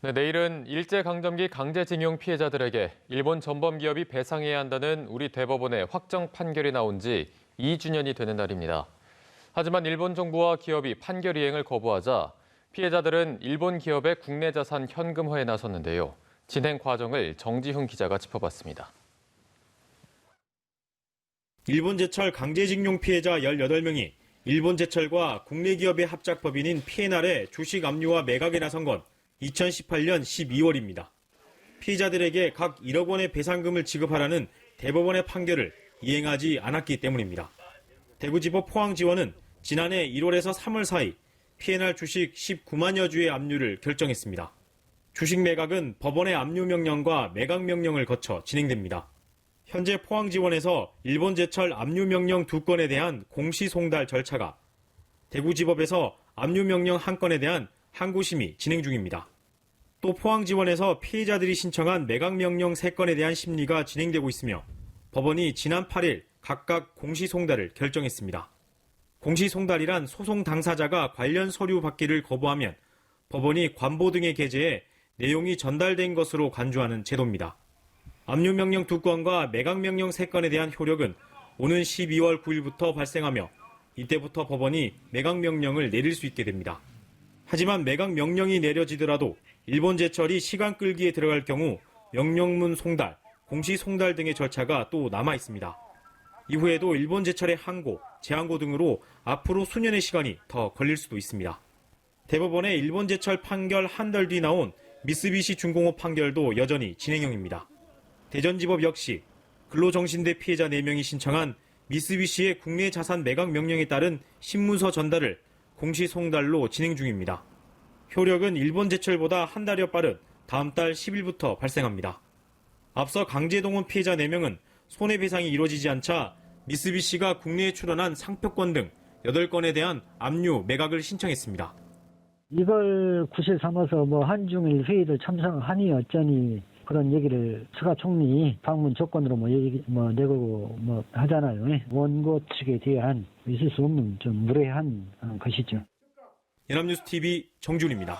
네, 내일은 일제강점기 강제징용 피해자들에게 일본 전범기업이 배상해야 한다는 우리 대법원의 확정 판결이 나온 지 2주년이 되는 날입니다. 하지만 일본 정부와 기업이 판결 이행을 거부하자 피해자들은 일본 기업의 국내 자산 현금화에 나섰는데요. 진행 과정을 정지훈 기자가 짚어봤습니다. 일본 제철 강제징용 피해자 18명이 일본 제철과 국내 기업의 합작법인인 P&R의 주식 압류와 매각에 나선 건 2018년 12월입니다. 피해자들에게 각 1억 원의 배상금을 지급하라는 대법원의 판결을 이행하지 않았기 때문입니다. 대구지법 포항지원은 지난해 1월에서 3월 사이 P&R 주식 19만여 주의 압류를 결정했습니다. 주식 매각은 법원의 압류 명령과 매각 명령을 거쳐 진행됩니다. 현재 포항지원에서 일본 제철 압류 명령 2건에 대한 공시송달 절차가, 대구지법에서 압류 명령 1건에 대한 항고심이 진행 중입니다. 또 포항지원에서 피해자들이 신청한 매각명령 3건에 대한 심리가 진행되고 있으며 법원이 지난 8일 각각 공시송달을 결정했습니다. 공시송달이란 소송 당사자가 관련 서류 받기를 거부하면 법원이 관보 등에 게재해 내용이 전달된 것으로 간주하는 제도입니다. 압류명령 2건과 매각명령 3건에 대한 효력은 오는 12월 9일부터 발생하며 이때부터 법원이 매각명령을 내릴 수 있게 됩니다. 하지만 매각 명령이 내려지더라도 일본 제철이 시간 끌기에 들어갈 경우 명령문 송달, 공시 송달 등의 절차가 또 남아 있습니다. 이후에도 일본 제철의 항고, 재항고 등으로 앞으로 수년의 시간이 더 걸릴 수도 있습니다. 대법원의 일본 제철 판결 한 달 뒤 나온 미쓰비시 중공업 판결도 여전히 진행형입니다. 대전지법 역시 근로정신대 피해자 4명이 신청한 미쓰비시의 국내 자산 매각 명령에 따른 신문서 전달을 공시송달로 진행 중입니다. 효력은 일본 제철보다 한 달여 빠른 다음 달 10일부터 발생합니다. 앞서 강제동원 피해자 4명은 손해배상이 이루어지지 않자 미쓰비시가 국내에 출원한 상표권 등 8건에 대한 압류, 매각을 신청했습니다. 이걸 구실 삼아서 한중일 회의를 참석하니 어쩌니 그런 얘기를 스가 총리 방문 조건으로 내고 하잖아요. 원고 측에 대한 있을 수 없는 좀 무례한 것이죠. 연합뉴스 TV 정준입니다.